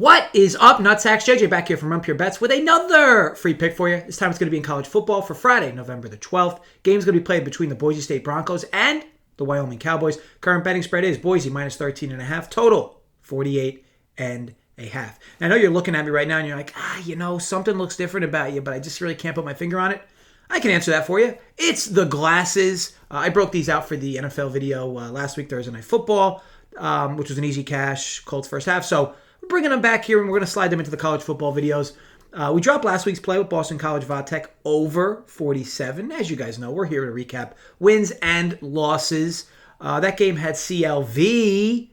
What is up, Nutsacks? JJ back here from Run Pure Bets with another free pick for you. This time it's going to be in college football for Friday, November the 12th. Game's going to be played between the Boise State Broncos and the Wyoming Cowboys. Current betting spread is Boise minus 13.5. Total 48.5. I know you're looking at me right now and you're like, something looks different about you, but I just really can't put my finger on it. I can answer that for you. It's the glasses. I broke these out for the NFL video last week, Thursday Night Football, which was an easy cash, Colts first half. So we're bringing them back here, and we're going to slide them into the college football videos. We dropped last week's play with Boston College Vodtech over 47. As you guys know, we're here to recap wins and losses. That game had CLV,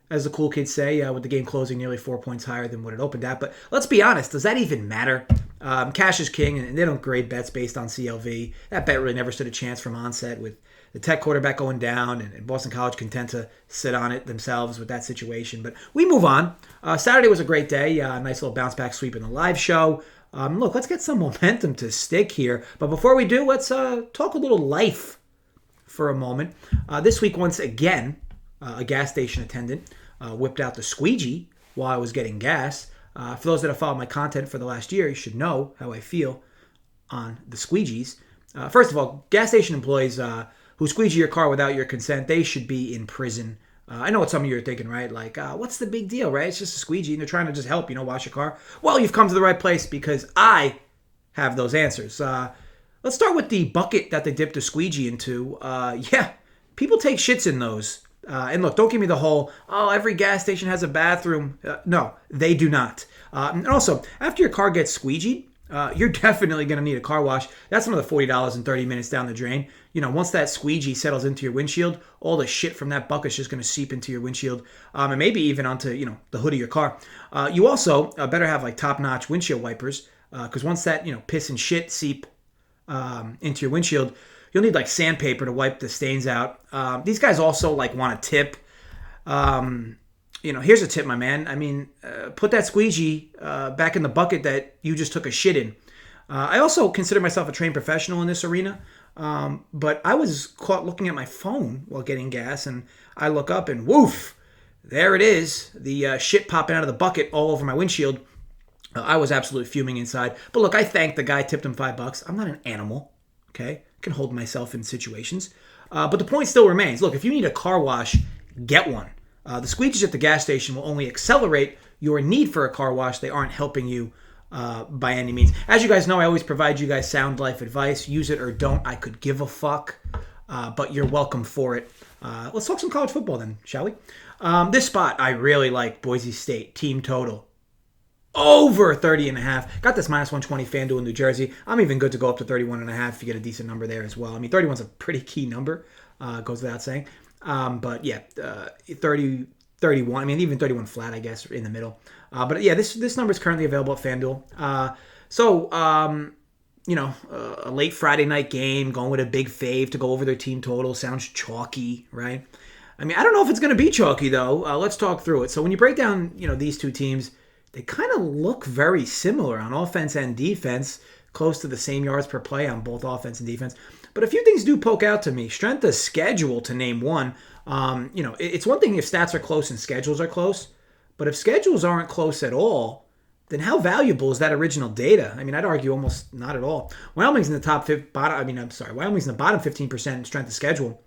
as the cool kids say, with the game closing nearly 4 points higher than what it opened at. But let's be honest, does that even matter? Cash is king, and they don't grade bets based on CLV. That bet really never stood a chance from onset with the Tech quarterback going down, and Boston College content to sit on it themselves with that situation. But we move on. Saturday was a great day. Nice little bounce back sweep in the live show. Look, let's get some momentum to stick here. But before we do, let's talk a little life for a moment. This week, once again, a gas station attendant whipped out the squeegee while I was getting gas. For those that have followed my content for the last year, you should know how I feel on the squeegees. First of all, gas station employees who squeegee your car without your consent, they should be in prison. I know what some of you are thinking, right? Like, what's the big deal, right? It's just a squeegee, and they're trying to just help, wash your car. Well, you've come to the right place because I have those answers. Let's start with the bucket that they dipped the squeegee into. People take shits in those. And look, don't give me the whole, every gas station has a bathroom. No, they do not. And also, after your car gets squeegeed, you're definitely going to need a car wash. That's another $40 in 30 minutes down the drain. Once that squeegee settles into your windshield, all the shit from that bucket's just going to seep into your windshield, and maybe even onto, the hood of your car. You also better have like top-notch windshield wipers, because once that, piss and shit seep into your windshield, you'll need like sandpaper to wipe the stains out. These guys also like want a tip. Here's a tip, my man. Put that squeegee back in the bucket that you just took a shit in. I also consider myself a trained professional in this arena, but I was caught looking at my phone while getting gas, and I look up and woof, there it is, the shit popping out of the bucket all over my windshield. I was absolutely fuming inside. But look, I thanked the guy, tipped him $5. I'm not an animal, okay? I can hold myself in situations. But the point still remains. Look, if you need a car wash, get one. The squeegees at the gas station will only accelerate your need for a car wash. They aren't helping you by any means. As you guys know, I always provide you guys sound life advice. Use it or don't. I could give a fuck, but you're welcome for it. Let's talk some college football then, shall we? This spot, I really like Boise State. Team total over 30.5. Got this minus 120 FanDuel in New Jersey. I'm even good to go up to 31.5 if you get a decent number there as well. 31's a pretty key number, goes without saying. But yeah, 30, 31. Even 31 flat, I guess, in the middle. But yeah, this number is currently available at FanDuel. A late Friday night game, going with a big fave to go over their team total sounds chalky, right? I don't know if it's going to be chalky though. Let's talk through it. So when you break down, these two teams, they kind of look very similar on offense and defense, close to the same yards per play on both offense and defense. But a few things do poke out to me. Strength of schedule, to name one. It's one thing if stats are close and schedules are close, but if schedules aren't close at all, then how valuable is that original data? I'd argue almost not at all. Wyoming's in the Wyoming's in the bottom 15% strength of schedule.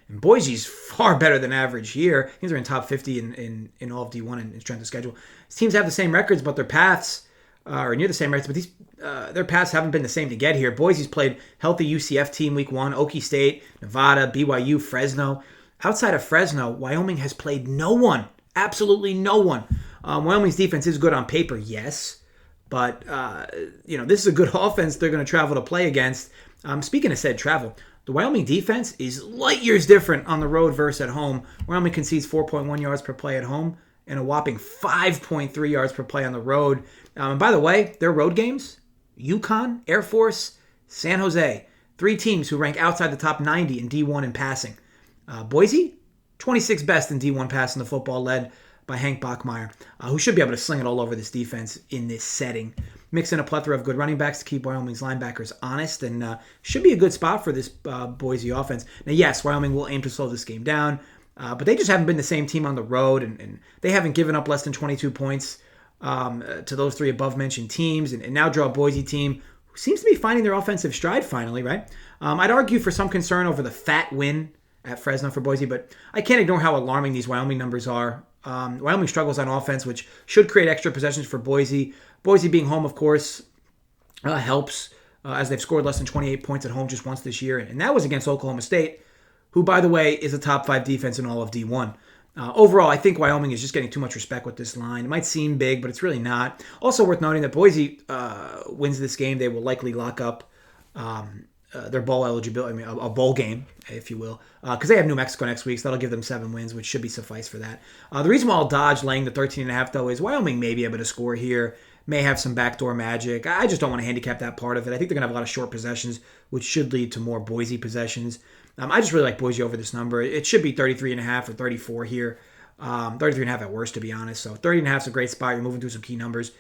And Boise's far better than average here. These are in top 50 in all of D1 in strength of schedule. These teams have the same records, but their paths are near the same records. But their paths haven't been the same to get here. Boise's played healthy UCF team week 1, Okie State, Nevada, BYU, Fresno. Outside of Fresno, Wyoming has played no one. Absolutely no one. Wyoming's defense is good on paper, yes. But, this is a good offense they're going to travel to play against. Speaking of said travel, the Wyoming defense is light years different on the road versus at home. Wyoming concedes 4.1 yards per play at home and a whopping 5.3 yards per play on the road. And by the way, their road games, UConn, Air Force, San Jose, 3 teams who rank outside the top 90 in D1 in passing. Boise, 26th best in D1 passing the football, led by Hank Bachmeier, who should be able to sling it all over this defense in this setting. Mix in a plethora of good running backs to keep Wyoming's linebackers honest, and should be a good spot for this Boise offense. Now, yes, Wyoming will aim to slow this game down. But they just haven't been the same team on the road, and they haven't given up less than 22 points to those three above-mentioned teams, and now draw a Boise team who seems to be finding their offensive stride finally, right? I'd argue for some concern over the fat win at Fresno for Boise, but I can't ignore how alarming these Wyoming numbers are. Wyoming struggles on offense, which should create extra possessions for Boise. Boise being home, of course, helps, as they've scored less than 28 points at home just once this year, and that was against Oklahoma State, who, by the way, is a top 5 defense in all of D1. Overall, I think Wyoming is just getting too much respect with this line. It might seem big, but it's really not. Also worth noting that Boise wins this game. They will likely lock up their bowl eligibility, a bowl game, if you will, because they have New Mexico next week, so that'll give them 7 wins, which should be suffice for that. The reason why I'll dodge laying the 13.5, though, is Wyoming may be able to score here, may have some backdoor magic. I just don't want to handicap that part of it. I think they're going to have a lot of short possessions, which should lead to more Boise possessions. I just really like Boise over this number. It should be 33.5 or 34 here. 33.5 at worst, to be honest. So 30.5 is a great spot. You're moving through some key numbers.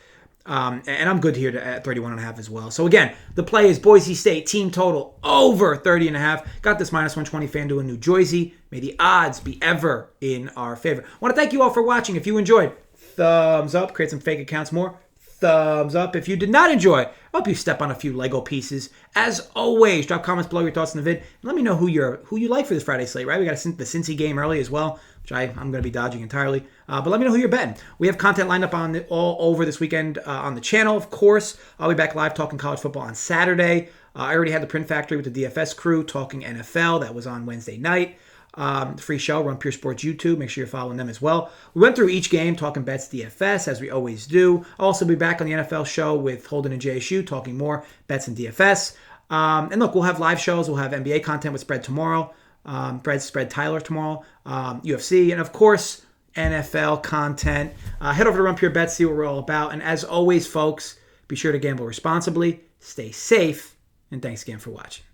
And I'm good here at 31.5 as well. So again, the play is Boise State team total over 30.5. Got this minus 120 FanDuel in New Jersey. May the odds be ever in our favor. I want to thank you all for watching. If you enjoyed, thumbs up. Create some fake accounts more. Thumbs up. If you did not enjoy, I hope you step on a few Lego pieces. As always, drop comments below your thoughts in the vid. And let me know who you like for this Friday slate, right? We got the Cincy game early as well, which I'm going to be dodging entirely. But let me know who you're betting. We have content lined up all over this weekend on the channel, of course. I'll be back live talking college football on Saturday. I already had the Print Factory with the DFS crew talking NFL. That was on Wednesday night. Free show, Run Pure Sports YouTube. Make sure you're following them as well. We went through each game talking bets DFS, as we always do. I'll also be back on the NFL show with Holden and JSU talking more bets and DFS. And look, we'll have live shows. We'll have NBA content with Spread tomorrow. Spread Tyler tomorrow. UFC. And of course, NFL content. Head over to Run Pure Bets, see what we're all about. And as always, folks, be sure to gamble responsibly, stay safe, and thanks again for watching.